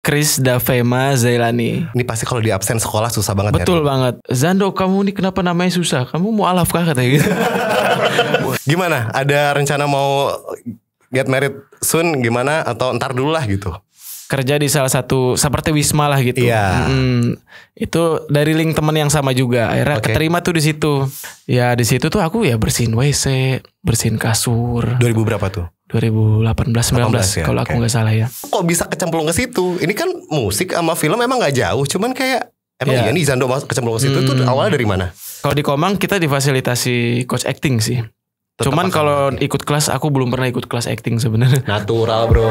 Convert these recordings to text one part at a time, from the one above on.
Chris Davema Zailani. Ini pasti kalau di absen sekolah susah banget. Betul banget. Zando, kamu ini kenapa namanya susah? Kamu mau alaf kah katanya gitu. Gimana? Ada rencana mau get married soon gimana? Atau ntar dulu lah gitu? Kerja di salah satu seperti Wisma lah gitu. Iya. Itu dari link teman yang sama juga. Akhirnya keterima tuh di situ. Ya di situ tuh aku ya bersihin WC, bersihin kasur. 2000 berapa tuh? 2018 19 ya? kalau aku nggak salah ya. Kok bisa kecemplung ke situ? Ini kan musik sama film emang nggak jauh, cuman kayak emang iya nih Zando kecemplung ke situ tuh awalnya dari mana? Kalau di Komang kita difasilitasi coach acting sih. Tetap Cuman kalau ikut kelas aku belum pernah ikut kelas acting sebenarnya. Natural bro.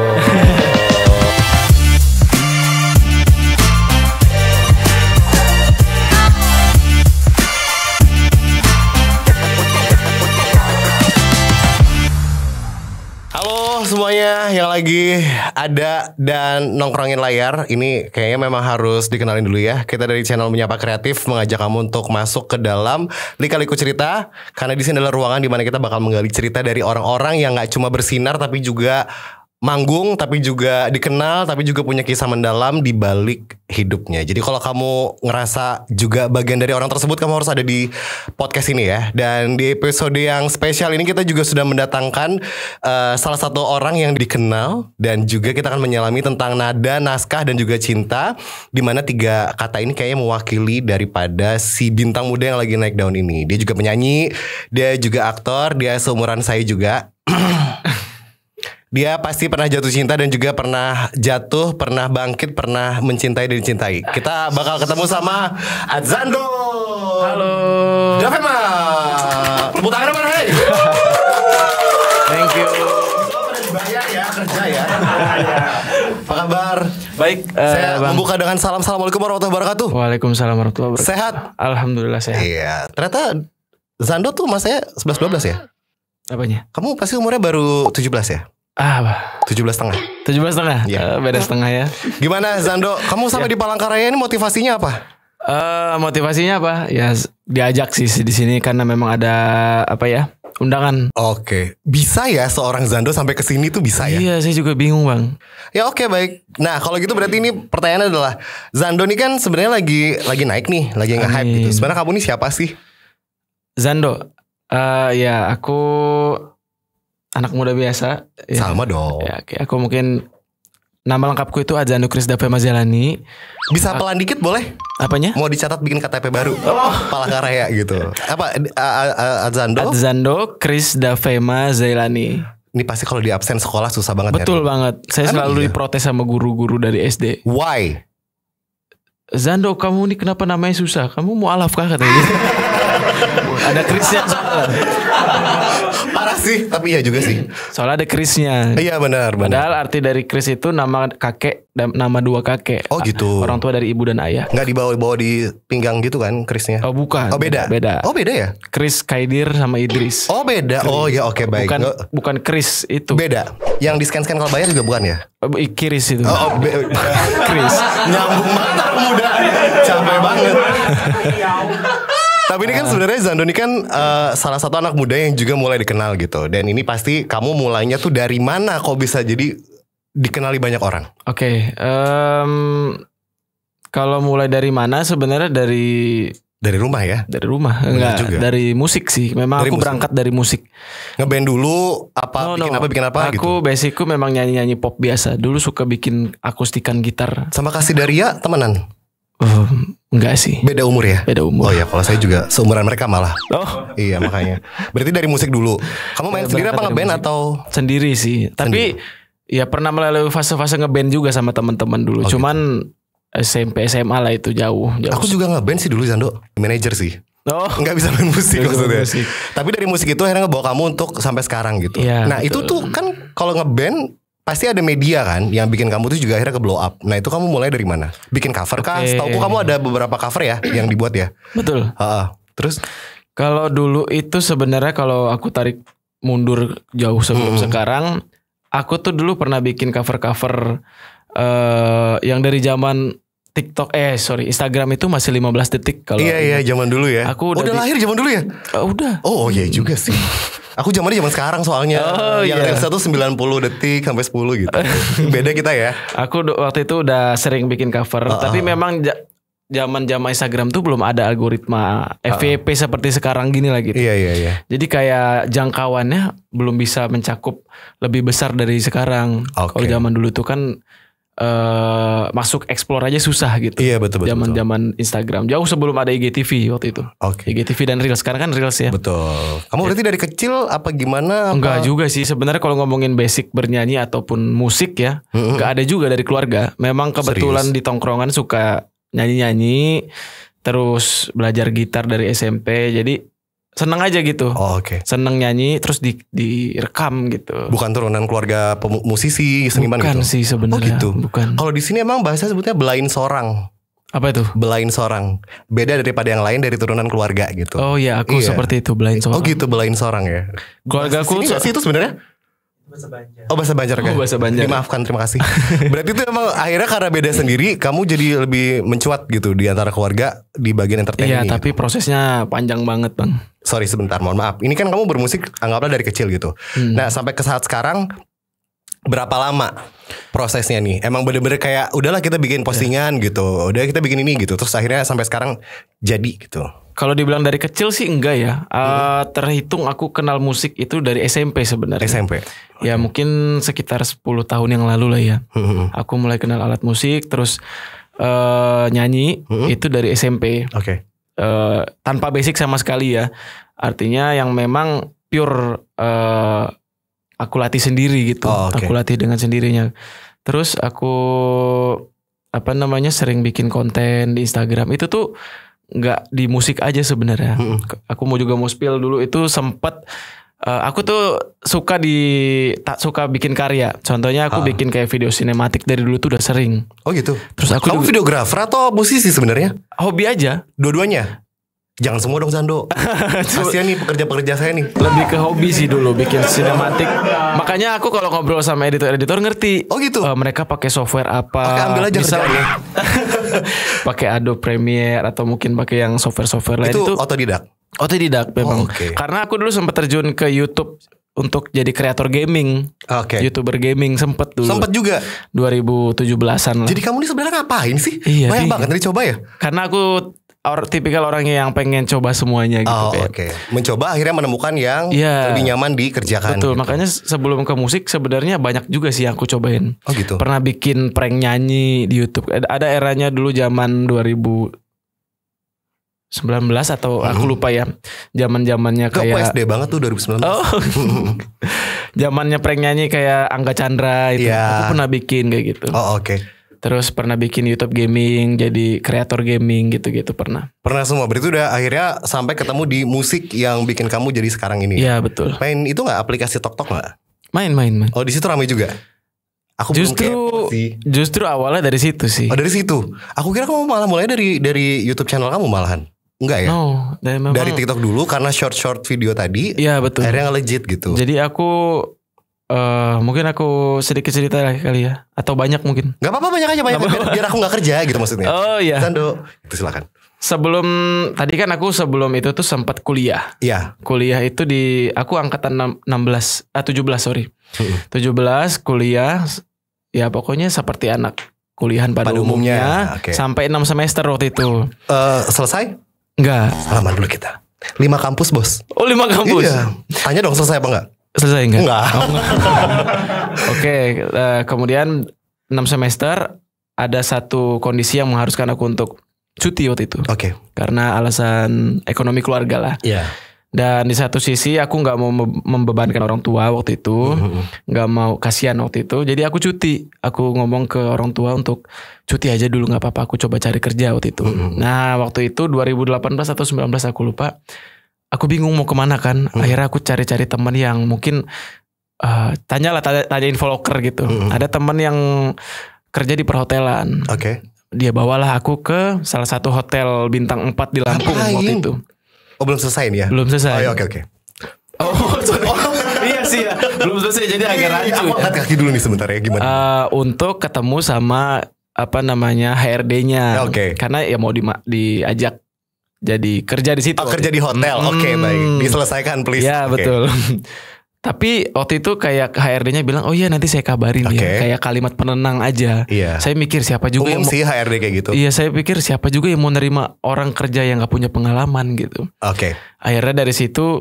Halo semuanya yang lagi ada dan nongkrongin layar. Ini kayaknya memang harus dikenalin dulu ya. Kita dari channel Menyapa Kreatif mengajak kamu untuk masuk ke dalam Lika-Liku Cerita. Karena di sini adalah ruangan di mana kita bakal menggali cerita dari orang-orang yang gak cuma bersinar tapi juga manggung, tapi juga dikenal, tapi juga punya kisah mendalam di balik hidupnya. Jadi kalau kamu ngerasa juga bagian dari orang tersebut, kamu harus ada di podcast ini ya. Dan di episode yang spesial ini kita juga sudah mendatangkan salah satu orang yang dikenal, dan juga kita akan menyelami tentang nada, naskah, dan juga cinta, dimana 3 kata ini kayaknya mewakili daripada si bintang muda yang lagi naik daun ini. Dia juga penyanyi, dia juga aktor, dia seumuran saya juga. Dia pasti pernah jatuh cinta dan juga pernah jatuh, pernah bangkit, pernah mencintai dan dicintai. Kita bakal ketemu sama Adzando. Halo. Davema. Tepuk tangan mana, hey? Thank you. Pernah dibayar ya, kerja ya. Apa kabar? Baik, Saya Bang. membuka dengan salam. Assalamualaikum warahmatullahi wabarakatuh. Waalaikumsalam warahmatullahi wabarakatuh. Sehat? Alhamdulillah sehat. Iya. Ternyata Zando tuh masanya 11-12 ya? Apanya? Kamu pasti umurnya baru 17 ya? 17 setengah. 17 setengah. Iya. Beda setengah ya. Gimana Zando? Kamu sampai di Palangkaraya ini motivasinya apa? Motivasinya apa? Ya diajak sih di sini karena memang ada apa ya? Undangan. Oke. Bisa ya seorang Zando sampai ke sini tuh bisa ya? Iya, saya juga bingung, Bang. Ya oke, baik. Nah, kalau gitu berarti ini pertanyaannya adalah Zando ini kan sebenarnya lagi naik nih, lagi nge-hype gitu. Sebenarnya kamu ini siapa sih? Zando. Ya aku anak muda biasa. Ya. Sama dong. Ya, oke. Aku mungkin nama lengkapku itu Adzando Chris Davema Zailani. Bisa pelan dikit boleh? Apanya? Mau dicatat bikin KTP baru. Palangkaraya gitu. Apa Adzando? Adzando Chris Davema Zailani. Ini pasti kalau di absen sekolah susah banget. Betul banget. Saya selalu diprotes sama guru-guru dari SD. Why? Zando, kamu ini kenapa namanya susah? Kamu mau alaf kah katanya gitu. Ada Chrisnya soalnya. Parah sih, tapi iya juga sih. Soalnya ada Chrisnya. Iya benar. Padahal arti dari Chris itu nama kakek dan nama 2 kakek. Oh gitu. Orang tua dari ibu dan ayah. Nggak dibawa di pinggang gitu kan Chrisnya? Oh bukan. Oh beda. Beda. Oh beda ya? Chris Kaidir sama Idris. Oh beda. Oh ya oke baik. Bukan Chris itu. Beda. Yang di scan kalau bayar juga bukan ya? Kiris itu. Chris. Nyambung banget muda. Capek banget. Tapi ini kan sebenarnya Zando ini kan salah satu anak muda yang juga mulai dikenal gitu. Dan ini pasti kamu mulainya tuh dari mana kok bisa jadi dikenali banyak orang? Oke. Kalau mulai dari mana sebenarnya dari rumah ya? Dari rumah. Enggak juga. Dari musik sih. Memang dari aku musik. Berangkat dari musik. Ngeband dulu apa bikin apa gitu? Aku basicku memang nyanyi-nyanyi pop biasa. Dulu suka bikin akustikan gitar. Sama Kasih Daria temenan? Enggak sih. Beda umur ya? Beda umur. Oh ya, kalau saya juga seumuran mereka malah. Oh iya makanya. Berarti dari musik dulu. Kamu main sendiri apa ngeband atau? Sendiri sih. Tapi ya pernah melalui fase-fase ngeband juga sama teman-teman dulu. Cuman SMP SMA lah itu jauh. Aku juga ngeband sih dulu Zando. Manajer sih. Oh, nggak bisa main musik maksudnya. Tapi dari musik itu akhirnya ngebawa kamu untuk sampai sekarang gitu. Ya, nah betul. Itu tuh kan kalau ngeband pasti ada media kan yang bikin kamu tuh juga akhirnya ke blow up. Nah itu kamu mulai dari mana? Bikin cover kah? Setahu kamu ada beberapa cover ya yang dibuat ya. Betul. Terus? Kalau dulu itu sebenarnya kalau aku tarik mundur jauh sebelum sekarang, aku tuh dulu pernah bikin cover-cover yang dari zaman TikTok, Instagram itu masih 15 detik kalau. Iya zaman dulu ya. Aku udah lahir zaman dulu ya? Udah. Oh iya juga sih. Aku zaman sekarang soalnya. Yang Reelsnya tuh 90 detik sampai 10 gitu. Beda kita ya. Aku waktu itu udah sering bikin cover, tapi memang zaman Instagram tuh belum ada algoritma FYP seperti sekarang gini lah gitu. Iya. Jadi kayak jangkauannya belum bisa mencakup lebih besar dari sekarang. Kalau zaman dulu tuh kan masuk explore aja susah gitu. Iya betul. Zaman Instagram jauh sebelum ada IGTV waktu itu. IGTV dan Reels, sekarang kan Reels ya. Betul. Kamu berarti dari kecil apa gimana? Enggak juga sih sebenarnya kalau ngomongin basic bernyanyi ataupun musik ya, enggak ada juga dari keluarga. Memang kebetulan di tongkrongan suka nyanyi, terus belajar gitar dari SMP. Jadi seneng aja gitu. Seneng nyanyi terus direkam gitu. Bukan turunan keluarga musisi, seniman bukan gitu. Bukan sih sebenarnya. Gitu. Bukan. Kalau di sini emang bahasa sebutnya belain sorang. Apa itu? Belain sorang. Beda daripada yang lain dari turunan keluarga gitu. Oh iya, aku seperti itu, belain sorang. Oh gitu, belain sorang ya. Keluarga aku sih itu sebenarnya? Bahasa Banjar. Oh bahasa Banjar kan? Bahasa Banjar. Dimaafkan, terima kasih. Berarti itu emang akhirnya karena beda sendiri, kamu jadi lebih mencuat gitu di antara keluarga di bagian entertainment. Iya, tapi prosesnya panjang banget bang. Sorry sebentar, mohon maaf. Ini kan kamu bermusik anggaplah dari kecil gitu. Nah sampai ke saat sekarang berapa lama prosesnya nih? Emang bener-bener kayak udahlah kita bikin postingan gitu, udah kita bikin ini gitu, terus akhirnya sampai sekarang jadi gitu. Kalau dibilang dari kecil sih enggak ya. Terhitung aku kenal musik itu dari SMP sebenarnya. SMP. Ya mungkin sekitar 10 tahun yang lalu lah ya. Aku mulai kenal alat musik, terus nyanyi itu dari SMP. Tanpa basic sama sekali ya. Artinya yang memang pure aku latih sendiri gitu. Aku latih dengan sendirinya. Terus aku sering bikin konten di Instagram. Itu tuh nggak di musik aja sebenarnya. Aku mau spill dulu itu sempat aku tuh suka bikin karya. Contohnya aku bikin kayak video sinematik dari dulu tuh udah sering. Oh gitu. Terus aku kamu videografer atau musisi sebenarnya? Hobi aja. Dua-duanya. Jangan semua dong Sando. Kasian nih pekerja-pekerja saya nih. Lebih ke hobi sih dulu bikin sinematik. Makanya aku kalau ngobrol sama editor ngerti. Oh gitu. Mereka pakai software apa? Oke, ambil aja kerjaannya. Pakai Adobe Premiere atau mungkin pakai yang software lain itu otodidak. Otodidak memang. Karena aku dulu sempat terjun ke YouTube untuk jadi kreator gaming. YouTuber gaming sempat dulu. Sempat juga 2017-an lah. Jadi kamu ini sebenarnya ngapain sih? Iya, banyak banget dicoba ya? Karena aku tipikal orangnya yang pengen coba semuanya gitu. Mencoba akhirnya menemukan yang lebih nyaman dikerjakan. Betul, makanya sebelum ke musik sebenarnya banyak juga sih yang aku cobain. Oh gitu. Pernah bikin prank nyanyi di YouTube. Ada eranya dulu zaman 2019 atau aku lupa ya. Zaman-zamannya kayak SD banget tuh 2019. Zamannya prank nyanyi kayak Angga Chandra itu. Aku pernah bikin kayak gitu. Terus pernah bikin YouTube gaming, jadi kreator gaming gitu-gitu pernah. Pernah semua, berarti udah akhirnya sampai ketemu di musik yang bikin kamu jadi sekarang ini. Iya betul. Main itu nggak aplikasi TokTok nggak? Main. Oh di situ ramai juga. Aku justru awalnya dari situ sih. Oh dari situ. Aku kira kamu malah mulai dari YouTube channel kamu malahan. Enggak ya? No, dari TikTok dulu karena short video tadi. Iya betul. Akhirnya legit gitu. Jadi aku mungkin aku sedikit cerita kali ya, atau banyak mungkin. Gak apa-apa, banyak aja biar aku gak kerja gitu maksudnya. Oh iya. Sando, itu silakan. Tadi kan aku sebelum itu tuh sempat kuliah. Iya. Kuliah itu aku angkatan 17 sorry. 17 kuliah. Ya pokoknya seperti anak kuliahan pada umumnya. Sampai 6 semester waktu itu. Selesai? Enggak. Salaman dulu kita. 5 kampus bos. Oh 5 kampus. Iya. Tanya dong selesai apa enggak? Selesai enggak? Enggak. Kemudian 6 semester ada satu kondisi yang mengharuskan aku untuk cuti waktu itu. Karena alasan ekonomi keluarga lah. Iya. Dan di satu sisi aku nggak mau membebankan orang tua waktu itu, nggak mau kasihan waktu itu. Jadi aku cuti. Aku ngomong ke orang tua untuk cuti aja dulu, nggak apa-apa. Aku coba cari kerja waktu itu. Nah waktu itu 2018 atau 19 aku lupa. Aku bingung mau kemana kan. Akhirnya aku cari-cari teman yang mungkin tanya info loker gitu. Ada teman yang kerja di perhotelan. Dia bawalah aku ke salah satu hotel bintang 4 di Lampung waktu itu. Oh belum selesai nih ya? Belum selesai. Oke. Iya sih ya. Belum selesai jadi agak rancu. Aku angkat kaki dulu nih sebentar ya, gimana? Untuk ketemu sama HRD-nya. Karena ya mau diajak jadi kerja di situ. Oh, kerja di hotel. Oke, baik. Diselesaikan please. Ya, Oke. betul. Tapi waktu itu kayak HRD-nya bilang, oh iya nanti saya kabarin ya. Kayak kalimat penenang aja. Iya. Saya mikir siapa juga Umum yang sih HRD kayak gitu. Iya, saya pikir siapa juga yang mau nerima orang kerja yang gak punya pengalaman gitu. Oke. Akhirnya dari situ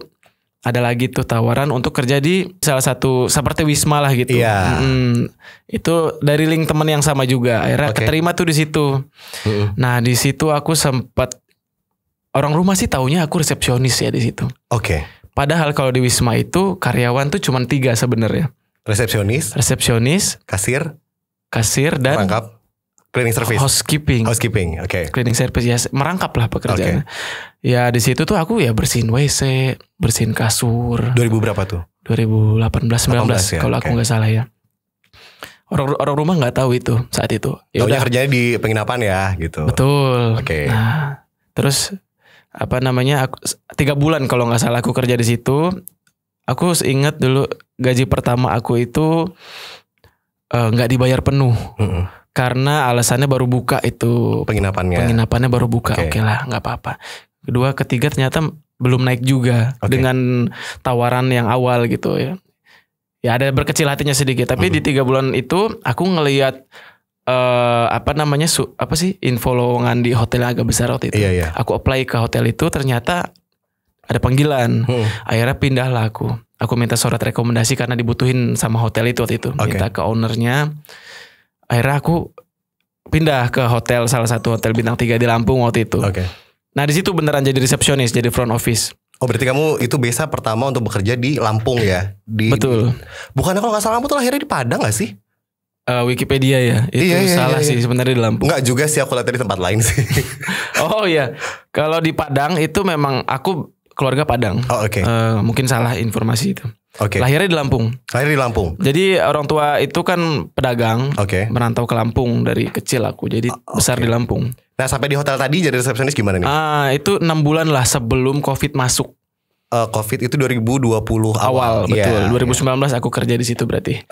ada lagi tuh tawaran untuk kerja di salah satu seperti Wisma lah gitu. Iya. Itu dari link teman yang sama juga. Akhirnya keterima tuh di situ. Nah, di situ aku sempat orang rumah sih taunya aku resepsionis ya di situ. Oke. Padahal kalau di Wisma itu karyawan tuh cuma 3 sebenarnya. Resepsionis, kasir dan merangkap, cleaning service, housekeeping. Oke. Cleaning service ya, merangkap lah pekerjaannya. Ya di situ tuh aku ya bersihin WC, bersihin kasur. 2000 berapa tuh? 2018-19 ya, kalau aku nggak salah ya. Orang rumah nggak tahu itu saat itu. Ya udah kerjanya di penginapan ya gitu. Betul. Oke. Nah, terus aku 3 bulan kalau nggak salah aku kerja di situ. Aku ingat dulu gaji pertama aku itu nggak dibayar penuh karena alasannya baru buka itu penginapannya baru buka. Oke lah, nggak apa-apa. Kedua, ketiga ternyata belum naik juga dengan tawaran yang awal gitu ya. Ya ada berkecil hatinya sedikit. Tapi di 3 bulan itu aku ngelihat info lowongan di hotel yang agak besar waktu itu. Iya. Aku apply ke hotel itu, ternyata ada panggilan. Akhirnya pindahlah aku. Aku minta surat rekomendasi karena dibutuhin sama hotel itu waktu itu. Minta ke ownernya. Akhirnya aku pindah ke hotel, salah satu hotel bintang 3 di Lampung waktu itu. Nah di situ beneran jadi resepsionis, jadi front office. Oh berarti kamu itu biasa pertama untuk bekerja di Lampung ya? Betul. Bukannya kalau nggak salah kamu tuh lahirnya di Padang nggak sih? Wikipedia ya, itu salah sih sebenarnya di Lampung. Enggak juga sih, aku lihat di tempat lain sih. Oh iya, kalau di Padang itu memang aku keluarga Padang. Oh oke. Mungkin salah informasi itu. Oke. Lahirnya di Lampung. Lahir di Lampung. Jadi orang tua itu kan pedagang. Merantau ke Lampung dari kecil aku, jadi besar di Lampung. Nah sampai di hotel tadi jadi resepsionis gimana nih? Itu 6 bulan lah sebelum COVID masuk. COVID itu 2020 awal. Betul. 2019 aku kerja di situ berarti.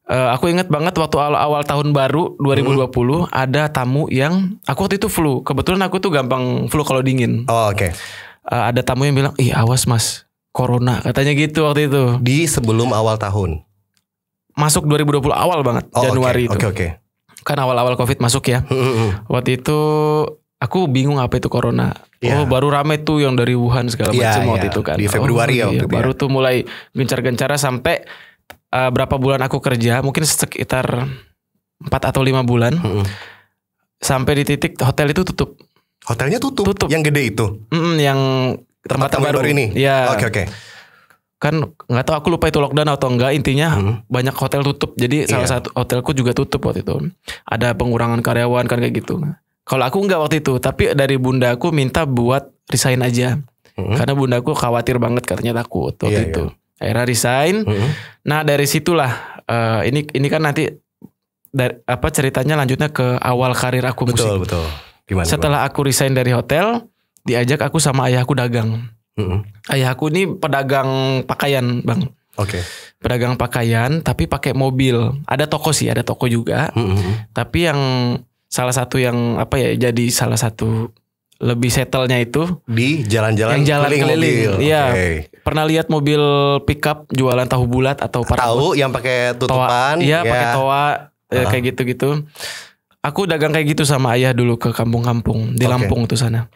Aku ingat banget waktu awal tahun baru 2020 ada tamu yang aku waktu itu flu. Kebetulan aku tuh gampang flu kalau dingin. Ada tamu yang bilang, "Ih, awas Mas, corona," katanya gitu waktu itu. Di sebelum awal tahun. Masuk 2020 awal banget, Januari itu. Kan awal-awal COVID masuk ya. Waktu itu aku bingung apa itu corona. Baru rame tuh yang dari Wuhan segala macam waktu itu kan. Di Februari waktu itu. Baru tuh mulai gencar-gencara sampai berapa bulan aku kerja, mungkin sekitar 4 atau 5 bulan. Sampai di titik hotel itu tutup. Hotelnya tutup. Yang gede itu. Yang tempat baru ini. Ya. Oke. Kan nggak tahu aku lupa itu lockdown atau enggak, intinya banyak hotel tutup. Jadi salah satu hotelku juga tutup waktu itu. Ada pengurangan karyawan kan kayak gitu. Kalau aku enggak waktu itu, tapi dari bundaku minta buat resign aja. Karena bundaku khawatir banget, katanya takut waktu itu. Akhirnya resign. Nah dari situlah ini kan nanti ceritanya lanjutnya ke awal karir aku musik. Betul. Gimana? Setelah aku resign dari hotel, diajak aku sama ayahku dagang. Ayahku ini pedagang pakaian, Bang. Pedagang pakaian tapi pakai mobil. Ada toko juga. Tapi yang salah satu yang jadi salah satu lebih settle-nya itu di jalan-jalan keliling. Iya. Pernah lihat mobil pickup jualan tahu bulat atau tahu yang pakai tutupan? Iya, pakai toa kayak gitu-gitu. Aku dagang kayak gitu sama ayah dulu ke kampung-kampung di Lampung tuh sana.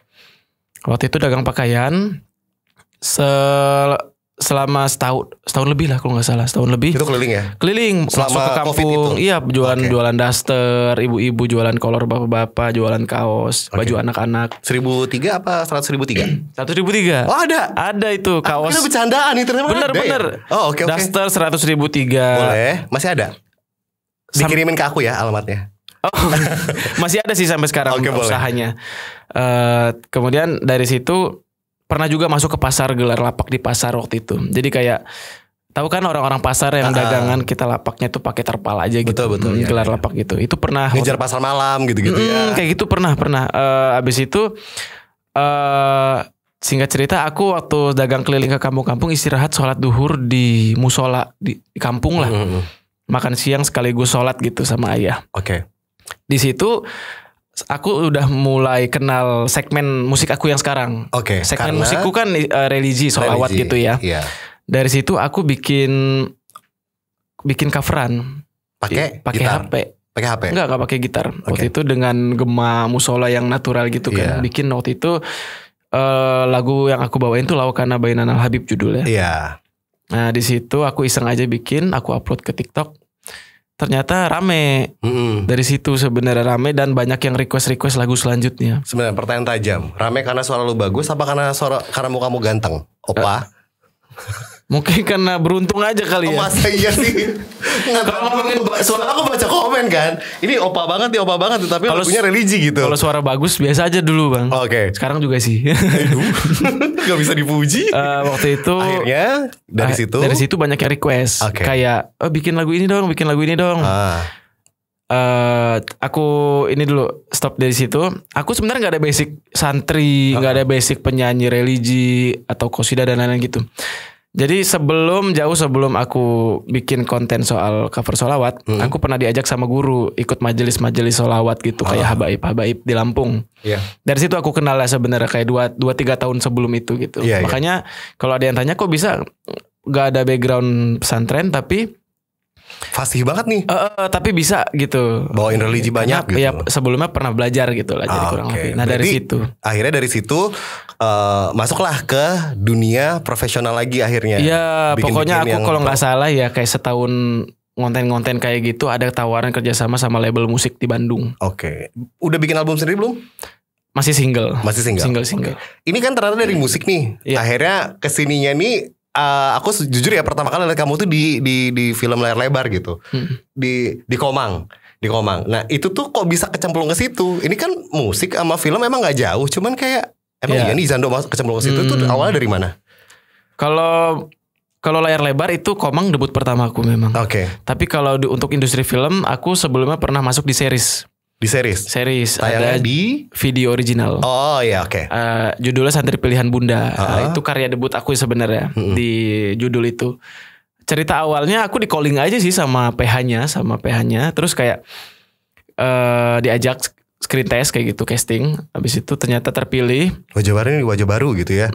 Waktu itu dagang pakaian selama setahun lebih lah kalau nggak salah, setahun lebih. Itu keliling ya? Keliling selama masuk ke kampung. Iya, jualan daster, ibu-ibu jualan kolor, bapak-bapak jualan kaos, baju anak-anak. 1.003 apa 100.003? 100.003. Oh ada? Ada itu kaos. Itu bercandaan itu bener. Ya? Oh oke. Daster 100.003. Boleh, masih ada? Dikirimin ke aku ya alamatnya. Masih ada sih sampai sekarang usahanya. Kemudian dari situ pernah juga masuk ke pasar, gelar lapak di pasar waktu itu. Jadi kayak tahu kan orang-orang pasar yang dagangan kita lapaknya tuh pakai terpal aja gitu. Betul. Gelar lapak gitu. Itu pernah ngejar pasar malam gitu-gitu ya. Kayak gitu pernah. Abis itu singkat cerita aku waktu dagang keliling ke kampung-kampung istirahat sholat duhur di musola di kampung lah. Makan siang sekaligus sholat gitu sama ayah. Oke. Di situ aku udah mulai kenal segmen musik aku yang sekarang. Oke, Segmen karena musikku kan religi, sholawat religi, gitu ya. Iya. Dari situ aku bikin coveran. Pakai Pakai gitar. HP. Pakai HP. Enggak pakai gitar. Waktu itu dengan gema musola yang natural gitu kan. Iya. Bikin waktu itu lagu yang aku bawain tuh Laukana Bainan Al Habib judulnya. Iya. Nah di situ aku iseng aja bikin, aku upload ke TikTok. Ternyata rame. Dari situ sebenarnya rame dan banyak yang request lagu selanjutnya. Sebenarnya pertanyaan tajam. Rame karena suara lu bagus apa karena mukamu ganteng? Opa? Mungkin karena beruntung aja kali ya. Masa iya sih? Kalau ngomongin soalnya aku baca komen kan. Ini opa banget tapi lagunya religi gitu. Kalau suara bagus biasa aja dulu bang. Oke. Sekarang juga sih. Gak bisa dipuji. Waktu itu akhirnya dari situ banyak yang request. Okay. Kayak bikin lagu ini dong. Aku ini dulu stop dari situ. Aku sebenarnya nggak ada basic santri, nggak ada basic penyanyi religi atau qasidah dan lain-lain gitu. Jadi jauh sebelum aku bikin konten soal cover sholawat, aku pernah diajak sama guru ikut majelis-majelis sholawat gitu, kayak habaib di Lampung. Yeah. Dari situ aku kenal lah sebenarnya kayak 2-3 tahun sebelum itu gitu. Yeah, makanya kalau ada yang tanya kok bisa gak ada background pesantren tapi fasih banget nih. Tapi bisa gitu. Bawain religi banyak gitu. Ya sebelumnya pernah belajar gitu lah jadi kurang lebih. Nah dari situ. Akhirnya dari situ masuklah ke dunia profesional lagi akhirnya. Iya pokoknya aku kalau nggak salah ya kayak setahun ngonten-ngonten kayak gitu ada tawaran kerjasama sama label musik di Bandung. Oke. Udah bikin album sendiri belum? Masih single. Single. Okay. Ini kan ternyata dari musik nih. Iya. Akhirnya kesininya nih aku jujur ya pertama kali lihat kamu tuh di film layar lebar gitu. Di Komang. Nah, itu tuh kok bisa kecemplung ke situ? Ini kan musik sama film emang enggak jauh, cuman kayak emang iya nih Zando kecemplung ke situ tuh awalnya dari mana? Kalau layar lebar itu Komang debut pertama aku memang. Oke. Tapi kalau untuk industri film aku sebelumnya pernah masuk di series. Di series ada di video original. Oh iya oke. Judulnya Santri Pilihan Bunda. Itu karya debut aku sebenarnya di judul itu. Cerita awalnya aku di calling aja sih sama PH-nya, terus kayak diajak screen test kayak gitu casting. Habis itu ternyata terpilih. Wajah baru gitu ya.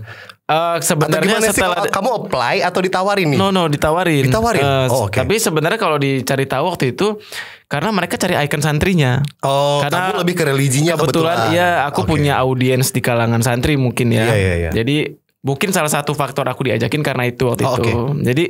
Sebenarnya setelah kamu apply atau ditawarin nih? No, ditawarin. Okay. Tapi sebenarnya kalau dicari tahu waktu itu karena mereka cari icon santrinya. Karena kamu lebih ke religinya kebetulan. Iya, aku punya audiens di kalangan santri mungkin ya. Iya. Jadi mungkin salah satu faktor aku diajakin karena itu waktu itu. Okay. Jadi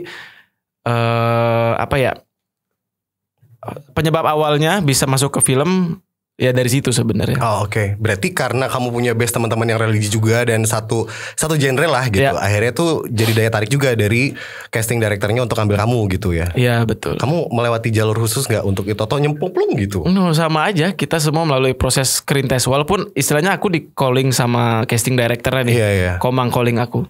penyebab awalnya bisa masuk ke film ya dari situ sebenarnya. Oke. Berarti karena kamu punya base teman-teman yang religi juga dan satu genre lah gitu. Yeah. Akhirnya tuh jadi daya tarik juga dari casting directornya untuk ambil kamu gitu ya. Iya betul. Kamu melewati jalur khusus nggak untuk itu atau nyemplung gitu? No, sama aja. Kita semua melalui proses screen test. Walaupun istilahnya aku di calling sama casting directornya nih. Yeah. Komang calling aku.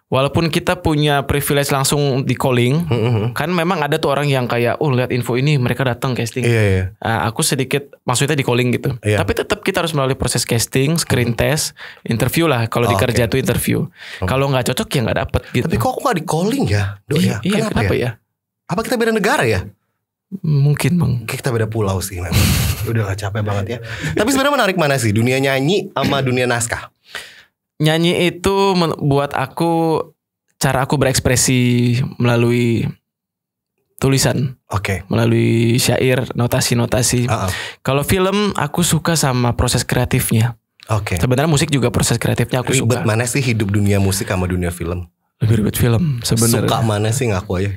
Walaupun kita punya privilege langsung di calling, kan memang ada tuh orang yang kayak, lihat info ini mereka datang casting. Iya. Nah, aku sedikit maksudnya di calling gitu. Iya. Tapi tetap kita harus melalui proses casting, screen test, interview lah. Kalau di kerja tuh interview. Kalau nggak cocok ya nggak dapet gitu. Tapi kok aku nggak di calling ya, Dok ya? Iya, kenapa ya? Apa kita beda negara ya? Mungkin bang. Kita beda pulau sih memang. Udah gak capek banget ya. Tapi sebenarnya menarik mana sih dunia nyanyi sama dunia naskah? Nyanyi itu buat aku cara aku berekspresi melalui tulisan. Oke. Melalui syair, notasi-notasi. Kalau film aku suka sama proses kreatifnya. Oke. Sebenarnya musik juga proses kreatifnya aku suka. Ribet mana sih hidup dunia musik sama dunia film? Lebih ribet film sebenarnya. Suka mana sih ngaku aja?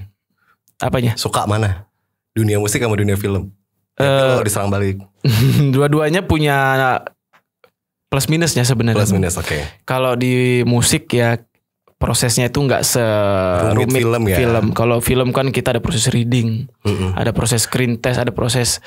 Apanya? Suka mana? Dunia musik sama dunia film? Kalau diserang balik. Dua-duanya punya plus minusnya sebenarnya. Plus minus, oke. Kalau di musik ya prosesnya itu nggak serumit film. Kalau film kan kita ada proses reading, ada proses screen test, ada proses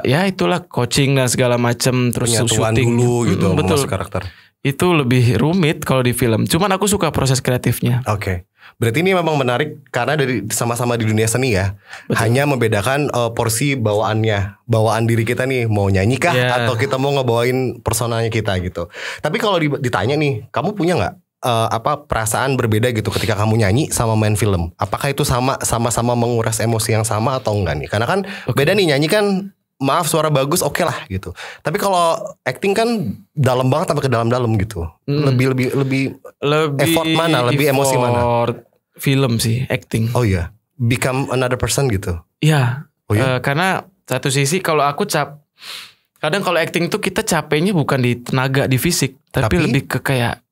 ya itulah coaching dan segala macam, terus syuting dulu gitu, betul karakter. Itu lebih rumit kalau di film. Cuman aku suka proses kreatifnya. Oke. Berarti ini memang menarik karena dari sama-sama di dunia seni ya. Betul. Hanya membedakan porsi bawaannya, bawaan diri kita nih mau nyanyi kah atau kita mau ngebawain personanya kita gitu. Tapi kalau ditanya nih, kamu punya nggak perasaan berbeda gitu ketika kamu nyanyi sama main film? Apakah itu sama-sama menguras emosi yang sama atau enggak nih? Karena kan beda nih, nyanyi kan maaf suara bagus oke lah gitu. Tapi kalau acting kan dalam banget sampai ke dalam-dalam gitu. Lebih effort mana, lebih emosi mana? Film sih, acting. Oh iya, become another person gitu. Iya. Oh iya? Karena satu sisi kalau aku kadang kalau acting tuh kita capeknya bukan di tenaga, di fisik, tapi lebih ke kayak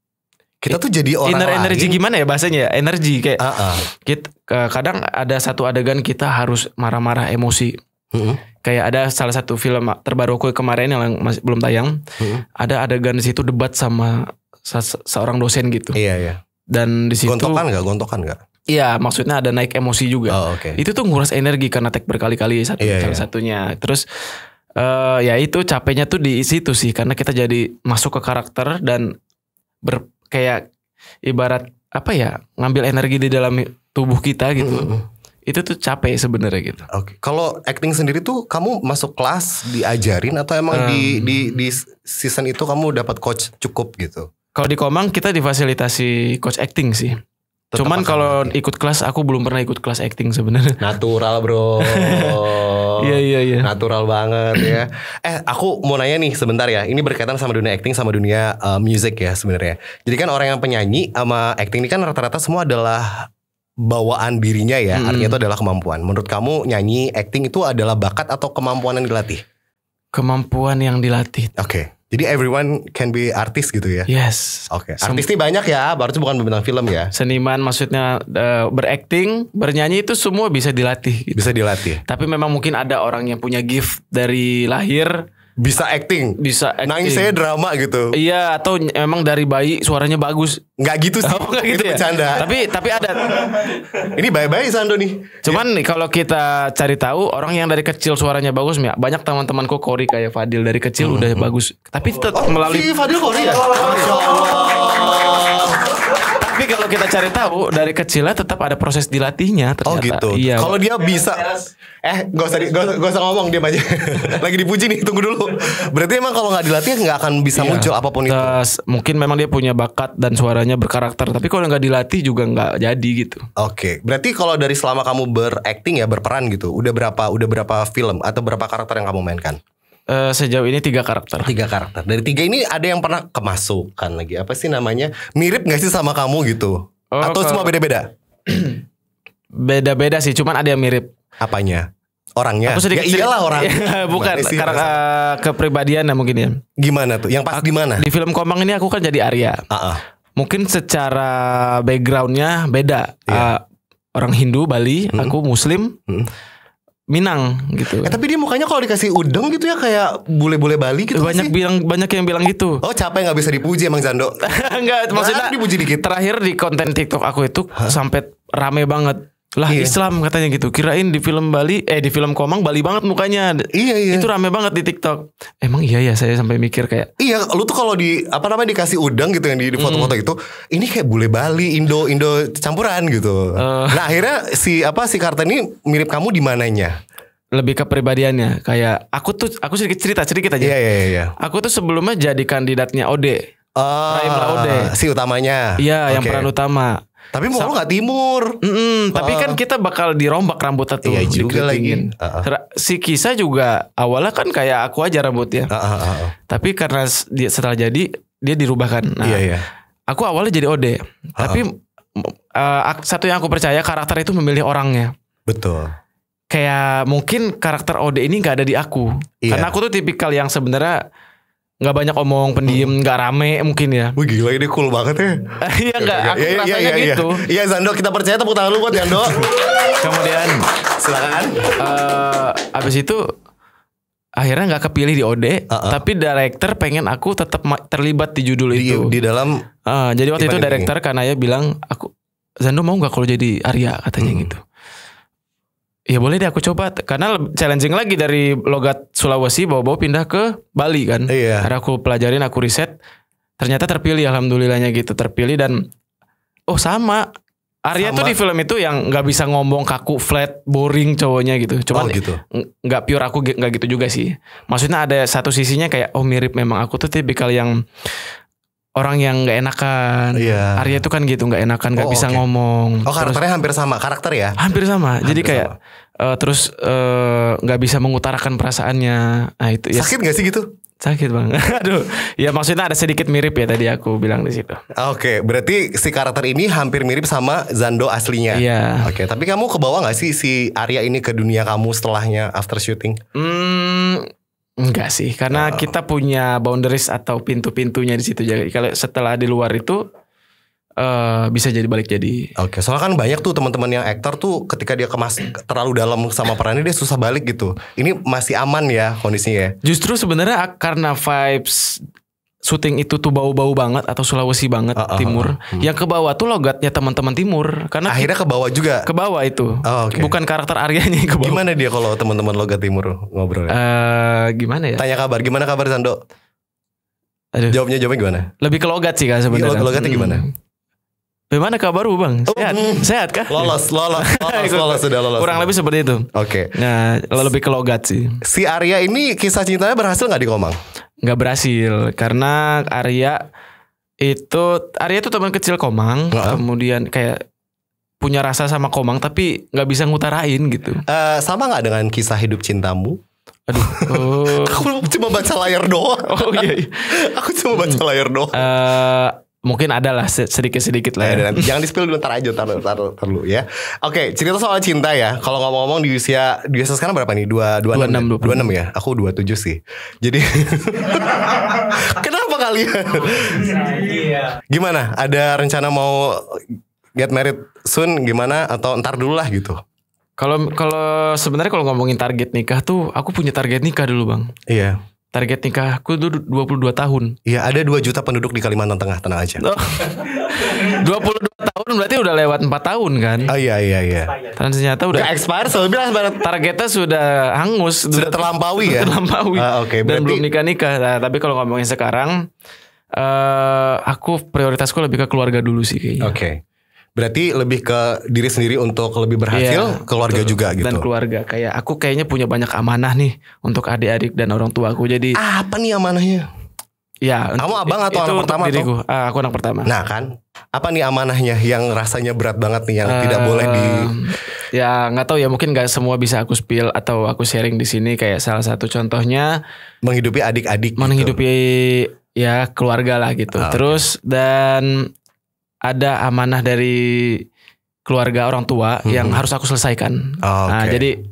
kita tuh jadi orang lain. Energi gimana ya bahasanya ya? Energi kayak kadang ada satu adegan kita harus marah-marah emosi. Kayak ada salah satu film terbaru aku kemarin yang masih belum tayang. Ada adegan di situ debat sama seorang dosen gitu. Iya. Dan di situ gontokan nggak? Iya, maksudnya ada naik emosi juga. Oh, okay. Itu tuh nguras energi karena take berkali-kali salah satunya. Terus ya itu capeknya tuh di situ sih karena kita jadi masuk ke karakter dan kayak ibarat apa ya, ngambil energi di dalam tubuh kita gitu. Itu tuh capek sebenarnya gitu. Oke. Kalau acting sendiri tuh kamu masuk kelas diajarin atau emang di season itu kamu dapat coach cukup gitu? Kalau di Komang kita difasilitasi coach acting sih. Tetap cuman kalau ikut kelas aku belum pernah ikut kelas acting sebenarnya. Natural bro. Iya. Natural banget ya. Aku mau nanya nih sebentar ya. Ini berkaitan sama dunia acting sama dunia music ya sebenarnya. Jadi kan orang yang penyanyi sama acting ini kan rata-rata semua adalah bawaan dirinya ya. Artinya itu adalah kemampuan. Menurut kamu nyanyi, acting itu adalah bakat atau kemampuan yang dilatih? Kemampuan yang dilatih. Oke. Jadi everyone can be artist gitu ya? Yes. Oke. Artis ini banyak ya, berarti bukan bintang film ya? Seniman maksudnya berakting, bernyanyi itu semua bisa dilatih. Gitu. Bisa dilatih. Tapi memang mungkin ada orang yang punya gift dari lahir. Bisa acting. Nangis saya drama gitu. Iya, atau memang dari bayi suaranya bagus. Nggak gitu sih. Nggak gitu itu ya? bercanda. Tapi ada. Ini baik-baik Sando nih. Cuman nih kalau kita cari tahu orang yang dari kecil suaranya bagus, banyak teman-temanku Kori kayak Fadil dari kecil udah bagus. Tapi tetap melalui. Si Fadil Kori ya? Masya Allah. Tapi kalau kita cari tahu dari kecilnya tetap ada proses dilatihnya ternyata. Oh gitu. Iya. Kalau dia bisa, gak usah ngomong, diam aja. Lagi dipuji nih, tunggu dulu. Berarti emang kalau nggak dilatih nggak akan bisa muncul apapun itu. Mungkin memang dia punya bakat dan suaranya berkarakter, tapi kalau nggak dilatih juga nggak jadi gitu. Oke. Berarti kalau dari selama kamu berakting ya, berperan gitu, udah berapa film atau berapa karakter yang kamu mainkan? Sejauh ini 3 karakter. 3 karakter. Dari 3 ini ada yang pernah kemasukan lagi. Apa sih namanya? Mirip gak sih sama kamu gitu? Atau semua beda-beda? Beda-beda sih. Cuman ada yang mirip. Apanya? Orangnya? Aku sedikit iyalah orang. Bukan. Karena kepribadian ya mungkin ya. Gimana tuh? Yang pas di mana? Di film Komang ini aku kan jadi Arya. Mungkin secara backgroundnya beda. Orang Hindu Bali. Aku Muslim. Minang gitu. Tapi dia mukanya kalau dikasih udeng gitu ya kayak bule-bule Bali gitu. Banyak yang bilang gitu. Oh, capek nggak bisa dipuji emang Zando. Enggak, maksudnya dipuji dikit. Terakhir di konten TikTok aku itu sampai rame banget. Lah Islam katanya gitu. Kirain di film Bali, di film Komang Bali banget mukanya. Iya. Itu rame banget di TikTok. Emang iya ya, saya sampai mikir kayak. Iya, lu tuh kalau dikasih udang gitu yang di foto-foto itu, ini kayak bule Bali, Indo campuran gitu. Nah, akhirnya si Karta ini mirip kamu di mananya? Lebih ke pribadiannya. Kayak aku sedikit cerita aja. Iya. Aku tuh sebelumnya jadi kandidatnya Ode. Rahim Ode. Si utamanya. Iya, yang peran utama. Tapi mau lu gak timur. Tapi kan kita bakal dirombak rambutnya tuh. Iya juga lagi. Si Kisah juga awalnya kan kayak aku aja rambutnya. Tapi karena setelah jadi dia dirubah kan. Nah, iya. Aku awalnya jadi Ode. Tapi satu yang aku percaya, karakter itu memilih orangnya. Betul. Kayak mungkin karakter Ode ini gak ada di aku. Karena aku tuh tipikal yang sebenarnya nggak banyak omong, pendiam, nggak rame mungkin ya. Wih gila, ini cool banget ya. Iya nggak, aku rasanya gitu. Iya Zando, kita percaya, tepuk tangan lu buat Zando. Kemudian silakan. Abis itu akhirnya nggak kepilih di Ode, tapi director pengen aku tetap terlibat di judul itu. Di dalam. Jadi waktu itu director Kanaya bilang, Zando mau nggak kalau jadi Arya katanya gitu. Ya boleh deh aku coba. Karena challenging lagi dari logat Sulawesi bawa-bawa pindah ke Bali kan. Iya. Karena aku pelajarin, aku riset. Ternyata terpilih, alhamdulillahnya gitu. Terpilih dan sama. Arya tuh di film itu yang gak bisa ngomong kaku, flat, boring cowoknya gitu. Cuman gitu. Gak pure, aku gak gitu juga sih. Maksudnya ada satu sisinya kayak mirip memang. Aku tuh tipikal yang orang yang gak enakan. Iya. Arya itu kan gitu, gak enakan, gak bisa ngomong. Karakternya hampir sama karakter ya? Hampir sama. Jadi kayak terus nggak bisa mengutarakan perasaannya. Nah itu ya Sakit gak sih gitu? sakit banget. Aduh, ya maksudnya ada sedikit mirip ya tadi aku bilang di situ. Oke, berarti si karakter ini hampir mirip sama Zando aslinya. Iya. Oke, tapi kamu kebawa gak sih si Arya ini ke dunia kamu setelahnya after shooting? Enggak sih, karena kita punya boundaries atau pintu-pintunya di situ. Jadi kalau setelah di luar itu bisa jadi balik jadi. Oke, soalnya kan banyak tuh teman-teman yang aktor tuh ketika dia terlalu dalam sama perannya dia susah balik gitu. Ini masih aman ya kondisinya. Justru sebenarnya karena vibes syuting itu tuh bau-bau banget atau Sulawesi banget timur. Yang ke bawah tuh logatnya teman-teman timur. Karena akhirnya ke bawah juga. Ke bawah itu. Okay. Bukan karakter Aryanya yang ke bawah. Gimana dia kalau teman-teman logat timur ngobrol? Gimana ya? Tanya kabar. Gimana kabar Zando? Aduh. Jawabnya gimana? Lebih ke logat sih kan sebenarnya. Logatnya gimana? Bagaimana kabarmu bang? Sehat? Sehat kah? Lolos sudah lolos. Kurang lebih seperti itu. Oke. Nah, lebih ke logat sih. Si Arya ini kisah cintanya berhasil nggak di Komang? Nggak berhasil karena Arya itu teman kecil Komang, kemudian kayak punya rasa sama Komang tapi nggak bisa ngutarain gitu. Sama nggak dengan kisah hidup cintamu? Aduh. Aku cuma baca layar doang. Oh iya. Aku cuma baca layar doang. Mungkin ada lah sedikit-sedikit lah ya. Jangan di-spill dulu, ntar aja dulu ya. Oke, cerita soal cinta ya. Kalau ngomong-ngomong di usia sekarang berapa nih? 26 ya? Aku 27 sih. Jadi kenapa kalian? Gimana? Ada rencana mau get married soon gimana? Atau ntar dulu lah gitu? Kalau sebenarnya kalau ngomongin target nikah tuh, aku punya target nikah dulu bang. Iya. Target nikahku tuh 22 tahun. Iya, ada 2 juta penduduk di Kalimantan Tengah, tenang aja. 22 tahun berarti udah lewat 4 tahun kan? Oh iya. Ternyata udah expire, targetnya sudah hangus, sudah terlampaui ya. Oke, dan belum nikah. Nah, tapi kalau ngomongin sekarang, aku prioritasku lebih ke keluarga dulu sih kayaknya. Oke. Berarti lebih ke diri sendiri untuk lebih berhasil, keluarga betul. Juga gitu. Dan keluarga, kayak aku kayaknya punya banyak amanah nih untuk adik-adik dan orang tuaku. Jadi apa nih amanahnya? Ya, kamu abang atau anak pertama? Diriku. Aku anak pertama. Nah kan, apa nih amanahnya yang rasanya berat banget nih yang tidak boleh di? Ya nggak tahu ya, mungkin nggak semua bisa aku spill atau aku sharing di sini. Kayak salah satu contohnya menghidupi adik-adik, menghidupi ya keluarga lah gitu. Terus dan ada amanah dari keluarga orang tua yang harus aku selesaikan. Nah, jadi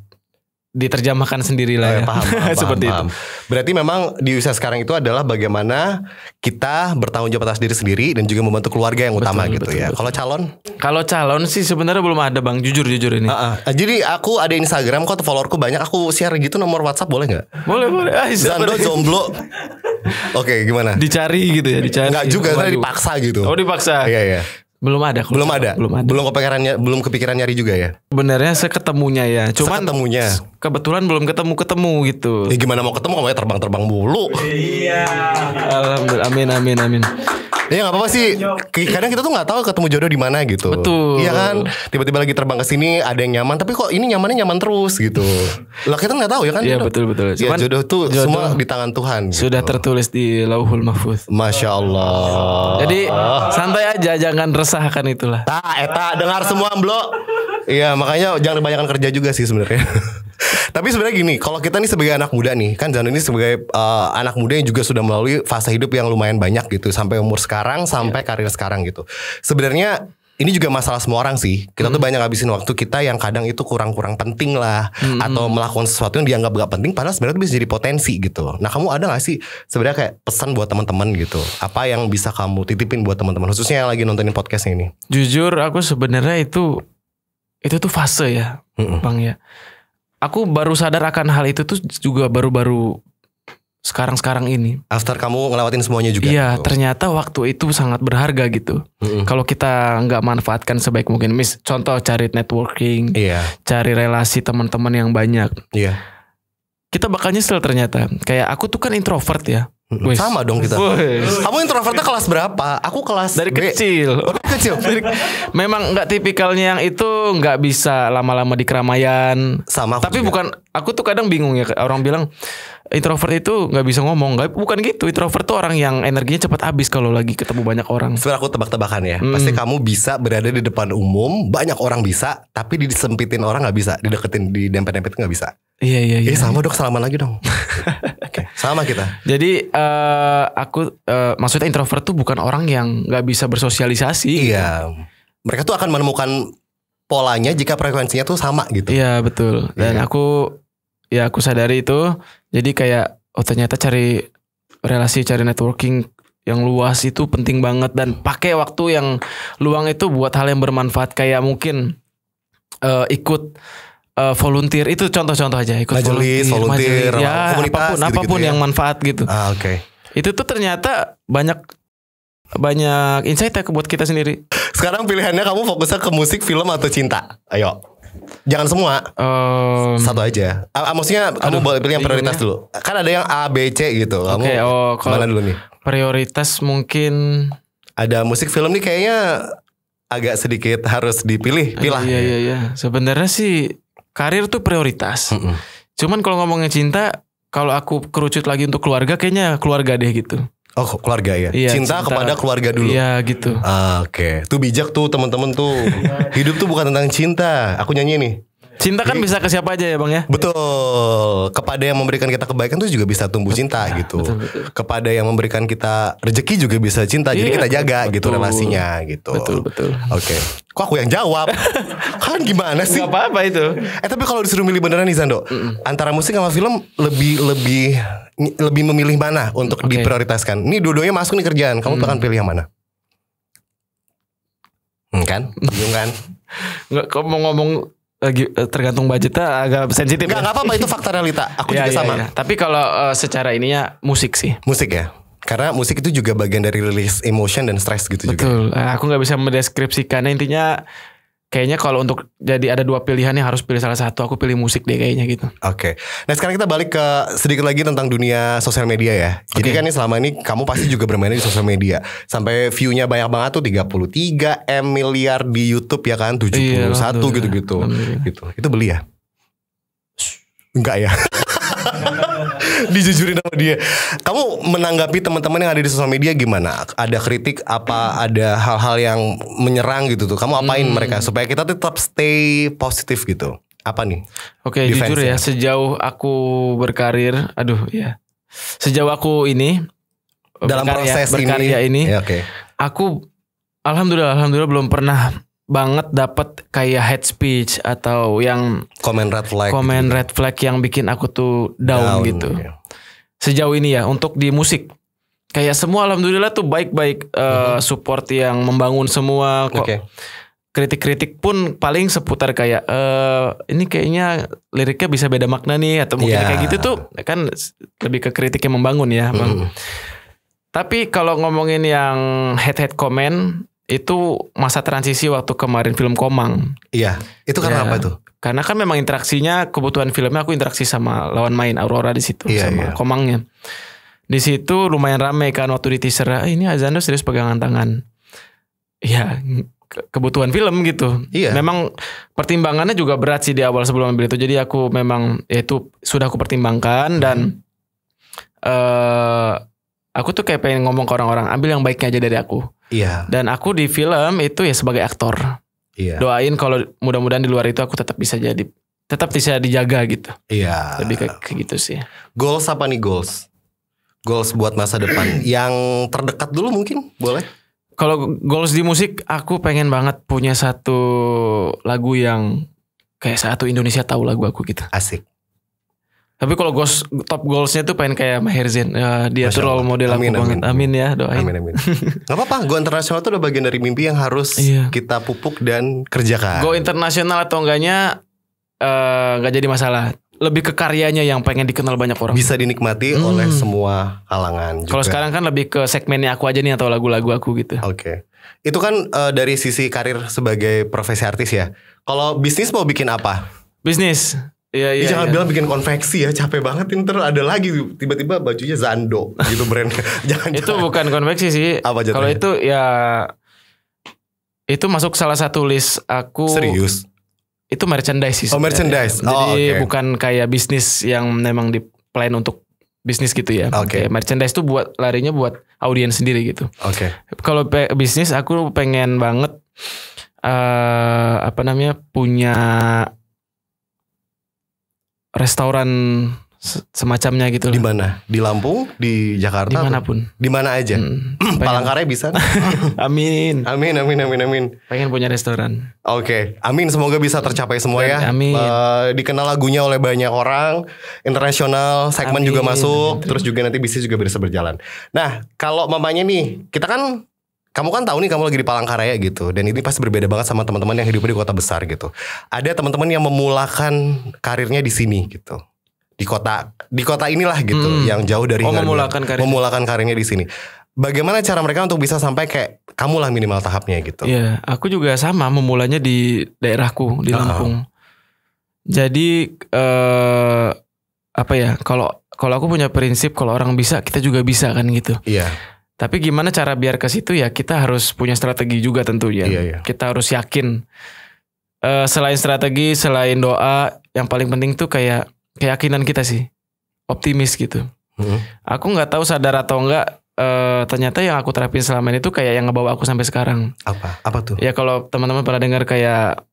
diterjemahkan sendiri lah ya. Paham, seperti paham. itu. Berarti memang di usia sekarang itu adalah bagaimana kita bertanggung jawab atas diri sendiri dan juga membantu keluarga yang utama gitu ya. Kalau calon? Kalau calon sih sebenarnya belum ada bang, jujur ini. Jadi aku ada Instagram kok, followerku banyak. Aku share gitu nomor WhatsApp boleh nggak? Boleh. Zando jomblo. Oke, gimana? Dicari gitu ya, dicari. Enggak juga, saya dipaksa gitu. Oh, dipaksa. Iya. Belum ada. Belum kepikiran nyari juga ya. Benernya seketemunya ya. Cuman kebetulan belum ketemu gitu. Ya gimana mau ketemu kalau terbang mulu. Iya. Alhamdulillah. Amin. Ya nggak apa-apa sih. Kadang kita tuh nggak tahu ketemu jodoh di mana gitu. Betul. Iya kan. Tiba-tiba lagi terbang ke sini ada yang nyaman, tapi kok ini nyamannya nyaman terus gitu. Lah kita nggak tahu ya kan. Iya betul. Ya, jodoh tuh semua di tangan Tuhan. Sudah gitu. Tertulis di Lauhul Mahfuz. Masya Allah. Jadi santai aja, jangan resahkan itulah. Eta dengar semua Mblo. Iya makanya jangan kebanyakan kerja juga sih sebenarnya. Tapi sebenarnya gini, kalau kita nih sebagai anak muda nih, kan Zando ini sebagai anak muda yang juga sudah melalui fase hidup yang lumayan banyak gitu, sampai umur sekarang, sampai karir sekarang gitu. Sebenarnya ini juga masalah semua orang sih. Kita tuh banyak habisin waktu kita yang kadang itu kurang-kurang penting lah, atau melakukan sesuatu yang dianggap gak penting, padahal sebenarnya itu bisa jadi potensi gitu. Nah kamu ada gak sih sebenarnya kayak pesan buat teman-teman gitu? Apa yang bisa kamu titipin buat teman-teman, khususnya yang lagi nontonin podcast ini? Jujur aku sebenarnya itu tuh fase ya, Bang ya. Aku baru sadar akan hal itu tuh juga baru-baru sekarang ini. After kamu ngelewatin semuanya juga. Iya, gitu. Ternyata waktu itu sangat berharga gitu. Kalau kita nggak manfaatkan sebaik mungkin, contoh cari networking, cari relasi teman-teman yang banyak. Iya. Kita bakal nyesel ternyata. Kayak aku tuh kan introvert ya. Sama dong kita. Kamu introvertnya kelas berapa? Aku kelas dari kecil. Memang nggak tipikalnya yang itu, nggak bisa lama-lama di keramaian. Sama. Tapi juga. Bukan. Aku tuh kadang bingung ya. Orang bilang introvert itu nggak bisa ngomong. Bukan gitu. Introvert tuh orang yang energinya cepat habis kalau lagi ketemu banyak orang. Sebenarnya aku tebak-tebakan ya. Pasti kamu bisa berada di depan umum, banyak orang bisa, tapi disempitin orang nggak bisa, dideketin, didempet-dempet nggak bisa. Iya. Sama dok, salaman lagi dong. Oke, sama kita. Jadi aku maksudnya introvert tuh bukan orang yang nggak bisa bersosialisasi. Iya. Mereka tuh akan menemukan polanya jika frekuensinya tuh sama gitu. Iya betul. Dan aku sadari itu. Jadi kayak ternyata cari relasi, cari networking yang luas itu penting banget. Dan pakai waktu yang luang itu buat hal yang bermanfaat. Kayak mungkin ikut volunteer. Itu contoh-contoh aja. Ikut majelis, volunteer ya, komunitas apapun gitu yang manfaat gitu. Oke. Itu tuh ternyata banyak insight ya buat kita sendiri. Sekarang pilihannya kamu fokusnya ke musik, film atau cinta? Ayo. Jangan semua. Satu aja. Maksudnya kamu boleh pilih yang prioritas dulu. Kan ada yang A, B, C gitu. Kamu mana dulu nih? Prioritas mungkin ada musik, film nih kayaknya agak sedikit harus dipilih. Iya. Sebenarnya sih karir tuh prioritas. Cuman kalau ngomongin cinta, kalau aku kerucut lagi untuk keluarga, kayaknya keluarga deh gitu. Oh, keluarga ya. Iya, cinta kepada keluarga dulu. Iya gitu. Oke. Tuh bijak tuh teman-teman tuh. Hidup tuh bukan tentang cinta. Aku nyanyi nih. Cinta kan bisa ke siapa aja ya Bang ya. Betul. Kepada yang memberikan kita kebaikan tuh juga bisa tumbuh cinta gitu. Betul. Kepada yang memberikan kita rezeki juga bisa cinta. Jadi kita jaga gitu relasinya gitu. Betul. Oke. Kok aku yang jawab? Kan gimana sih? Gak apa-apa itu. Tapi kalau disuruh milih beneran nih Zando, antara musik sama film lebih memilih mana untuk diprioritaskan? Ini dua-duanya masuk nih kerjaan. Kamu akan pilih yang mana? Kan? Bingung kan? Nggak, kalau mau ngomong lagi tergantung budgetnya agak sensitif. Nggak apa-apa, itu fakta realita. Aku juga sama. Iya. Tapi kalau secara ininya musik sih. Musik ya. Karena musik itu juga bagian dari rilis emotion dan stres gitu. Betul. juga. Aku nggak bisa mendeskripsikannya. Intinya kayaknya kalau untuk jadi ada dua pilihan yang harus pilih salah satu, aku pilih musik deh kayaknya gitu. Oke. Nah sekarang kita balik ke sedikit lagi tentang dunia sosial media ya. Jadi kan ini selama ini kamu pasti juga bermain di sosial media. Sampai view-nya banyak banget tuh 33 M miliar di YouTube ya kan, 71 gitu-gitu. Gitu. Itu beli ya? Enggak ya. Dijujurin sama dia. Kamu menanggapi teman-teman yang ada di sosial media gimana? Ada kritik apa? Ada hal-hal yang menyerang gitu tuh? Kamu apain mereka supaya kita tetap stay positif gitu? Apa nih? Oke, jujur ya, sejauh aku berkarir, sejauh aku ini dalam proses berkarya ini, aku alhamdulillah belum pernah banget dapat kayak hate speech atau yang komen red flag yang bikin aku tuh down gitu. Yeah. Sejauh ini ya untuk di musik kayak semua alhamdulillah tuh baik-baik support yang membangun semua kok. Kritik-kritik pun paling seputar kayak ini kayaknya liriknya bisa beda makna nih atau mungkin kayak gitu tuh kan lebih ke kritik yang membangun ya, Bang. Tapi kalau ngomongin yang hate comment itu masa transisi waktu kemarin film Komang. Iya, itu karena apa tuh? Karena kan memang interaksinya, kebutuhan filmnya aku interaksi sama lawan main Aurora di situ sama Komangnya. Di situ lumayan rame kan waktu di teaser, ini Azando serius pegangan tangan. Iya, kebutuhan film gitu. Iya. Memang pertimbangannya juga berat sih di awal sebelum ambil itu. Jadi aku memang itu sudah aku pertimbangkan dan aku tuh kayak pengen ngomong ke orang-orang, ambil yang baiknya aja dari aku. Iya. Dan aku di film itu ya sebagai aktor. Iya. Doain kalau mudah-mudahan di luar itu aku tetap bisa dijaga gitu. Iya. Lebih kayak gitu sih. Goals apa nih goals? Goals buat masa depan yang terdekat dulu mungkin boleh? Kalau goals di musik aku pengen banget punya satu lagu yang kayak satu Indonesia tahu lagu aku gitu. Asik. Tapi kalau top goalsnya tuh pengen kayak Maher Zain, dia tuh role model aku banget. Amin ya, doain. Amin. Gak apa-apa, go internasional tuh udah bagian dari mimpi yang harus kita pupuk dan kerjakan. Go internasional atau enggaknya gak jadi masalah. Lebih ke karyanya yang pengen dikenal banyak orang. Bisa dinikmati oleh semua kalangan juga. Kalau sekarang kan lebih ke segmennya aku aja nih atau lagu-lagu aku gitu. Oke. Itu kan dari sisi karir sebagai profesi artis ya. Kalau bisnis mau bikin apa? Bisnis. Iya. Jangan bilang bikin konveksi ya, capek banget. Ntar ada lagi tiba-tiba bajunya Zando gitu brandnya. Jangan. Itu bukan konveksi sih. Kalau itu ya itu masuk salah satu list aku. Serius? Itu merchandise sih. Oh merchandise. Jadi bukan kayak bisnis yang memang di plan untuk bisnis gitu ya. Oke. Kayak merchandise tuh larinya buat audiens sendiri gitu. Oke. Kalau bisnis aku pengen banget punya restoran semacamnya gitu. Di mana? Di Lampung, di Jakarta, dimanapun, di mana aja. Palangkaraya bisa. Amin. Amin. Pengen punya restoran. Oke, amin. Semoga bisa tercapai semua ya. Amin. Dikenal lagunya oleh banyak orang, internasional, segmen juga masuk, terus juga nanti bisnis juga bisa berjalan. Nah, kalau mamanya nih, kamu kan tahu nih kamu lagi di Palangkaraya gitu, dan ini pasti berbeda banget sama teman-teman yang hidup di kota besar gitu. Ada teman-teman yang memulakan karirnya di sini gitu. Di kota inilah gitu, yang jauh dari memulakan karirnya di sini. Bagaimana cara mereka untuk bisa sampai kayak kamu lah minimal tahapnya gitu? Iya, aku juga sama memulainya di daerahku di Lampung. Jadi kalau aku punya prinsip kalau orang bisa kita juga bisa kan gitu. Iya. Tapi gimana cara biar ke situ ya kita harus punya strategi juga tentunya. Iya. Kita harus yakin. Selain strategi, selain doa, yang paling penting tuh kayak keyakinan kita sih, optimis gitu. Aku nggak tahu sadar atau enggak, ternyata yang aku terapin selama ini tuh kayak yang ngebawa aku sampai sekarang. Apa tuh? Ya kalau teman-teman pernah dengar kayak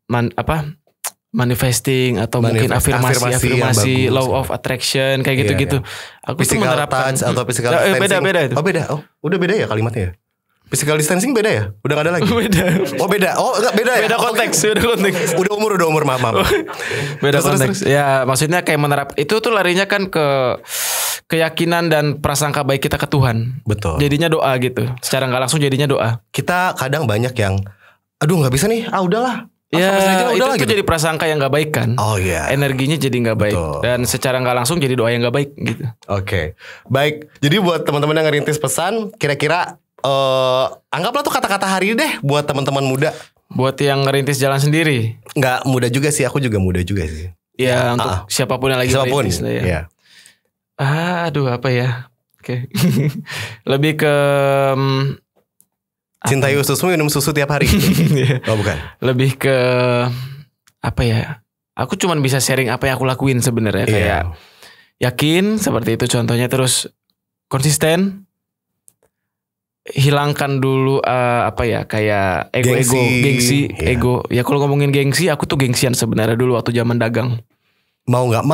manifesting atau mungkin afirmasi law of attraction kayak gitu-gitu. Aku physical tuh menerapkan touch atau physical distancing. Beda itu. Oh beda. Oh udah beda ya kalimatnya ya. Physical distancing beda ya? Udah gak ada lagi? Beda. Oh beda. Oh enggak beda ya? Beda konteks. Udah umur maaf. Beda konteks. Ya maksudnya kayak itu tuh larinya kan ke keyakinan dan prasangka baik kita ke Tuhan. Betul. Jadinya doa gitu. Secara gak langsung jadinya doa. Kita kadang banyak yang aduh gak bisa nih. Udahlah. Ya itu gitu. Jadi prasangka yang gak baik kan. Oh iya. Energinya jadi gak baik. Betul. Dan secara gak langsung jadi doa yang gak baik gitu. Oke. Baik. Jadi buat teman-teman yang ngerintis pesan, kira-kira anggaplah tuh kata-kata hari ini deh buat teman-teman muda. Buat yang ngerintis jalan sendiri. Nggak muda juga sih, aku juga muda juga sih. Ya untuk siapapun yang lagi ngerintis lah ya. Ya. Aduh apa ya. Oke. Lebih ke cintai ususmu, minum susu tiap hari. Oh bukan. Lebih ke apa ya. Aku cuman bisa sharing apa yang aku lakuin sebenarnya. Kayak yakin seperti itu contohnya, terus konsisten. Hilangkan dulu kayak gengsi, ego. Ya kalau ngomongin gengsi, aku tuh gengsian sebenarnya dulu waktu zaman dagang. Mau nggak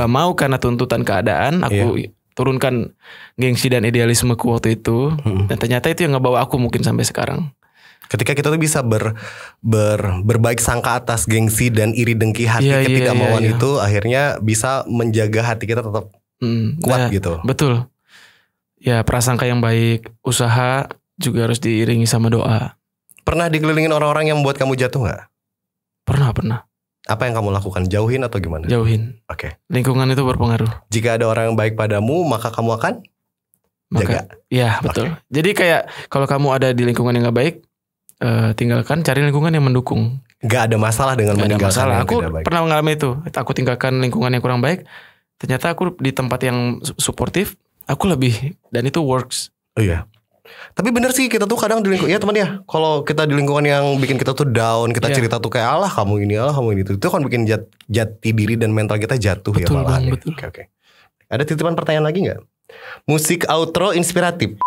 mau karena tuntutan keadaan, aku turunkan gengsi dan idealismeku waktu itu. Dan ternyata itu yang ngebawa aku mungkin sampai sekarang. Ketika kita tuh bisa berbaik sangka atas gengsi dan iri dengki hati ketidakmauan itu, akhirnya bisa menjaga hati kita tetap kuat gitu. Betul. Ya prasangka yang baik, usaha juga harus diiringi sama doa. Pernah dikelilingin orang-orang yang membuat kamu jatuh gak? Pernah. Apa yang kamu lakukan? Jauhin atau gimana? Jauhin. Oke. Lingkungan itu berpengaruh. Jika ada orang yang baik padamu, maka kamu akan jaga. Iya betul. Jadi kayak kalau kamu ada di lingkungan yang gak baik, tinggalkan, cari lingkungan yang mendukung. Gak ada masalah dengan meninggalkan yang aku tidak baik. Pernah mengalami itu. Aku tinggalkan lingkungan yang kurang baik. Ternyata aku di tempat yang suportif. Aku lebih, dan itu works. Oh iya. Tapi bener sih, kita tuh kadang di lingkungan, ya teman ya, kalau kita di lingkungan yang bikin kita tuh down, kita cerita tuh kayak alah kamu ini itu kan bikin jati diri dan mental kita jatuh. Betul, ya malahan. Betul. Oke. Ada titipan pertanyaan lagi gak? Musik outro inspiratif.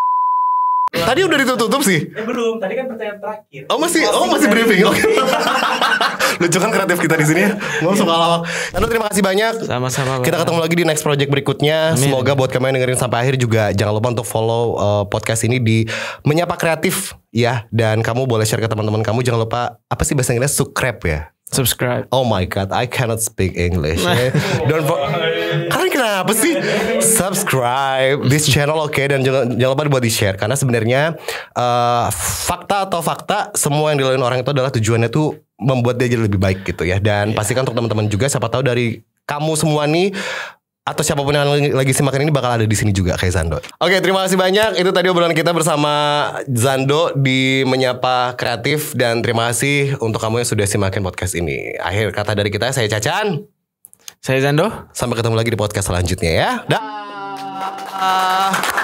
Tadi udah ditutup sih. Belum, tadi kan pertanyaan terakhir. Oh masih briefing. Oke. Lucu kan kreatif kita di sini ya. Ngomong suka lawak. Lalu terima kasih banyak. Sama-sama. Kita ketemu lagi di next project berikutnya. Amin. Semoga buat kamu yang dengerin sampai akhir juga jangan lupa untuk follow podcast ini di Menyapa Kreatif ya, dan kamu boleh share ke teman-teman kamu. Jangan lupa apa sih bahasa Inggris? Subscribe. Oh my god, I cannot speak English. Kalian kenapa sih? Subscribe this channel, oke? Dan jangan lupa buat di share, karena sebenarnya fakta semua yang dilakukan orang itu adalah tujuannya tuh membuat dia jadi lebih baik gitu ya. Dan pastikan untuk teman-teman juga, siapa tahu dari kamu semua nih atau siapapun yang lagi simakan ini bakal ada di sini juga kayak Zando. Oke, terima kasih banyak. Itu tadi obrolan kita bersama Zando di Menyapa Kreatif, dan terima kasih untuk kamu yang sudah simakin podcast ini. Akhir kata dari kita, saya Cacan. Saya Zando. Sampai ketemu lagi di podcast selanjutnya ya. Dah.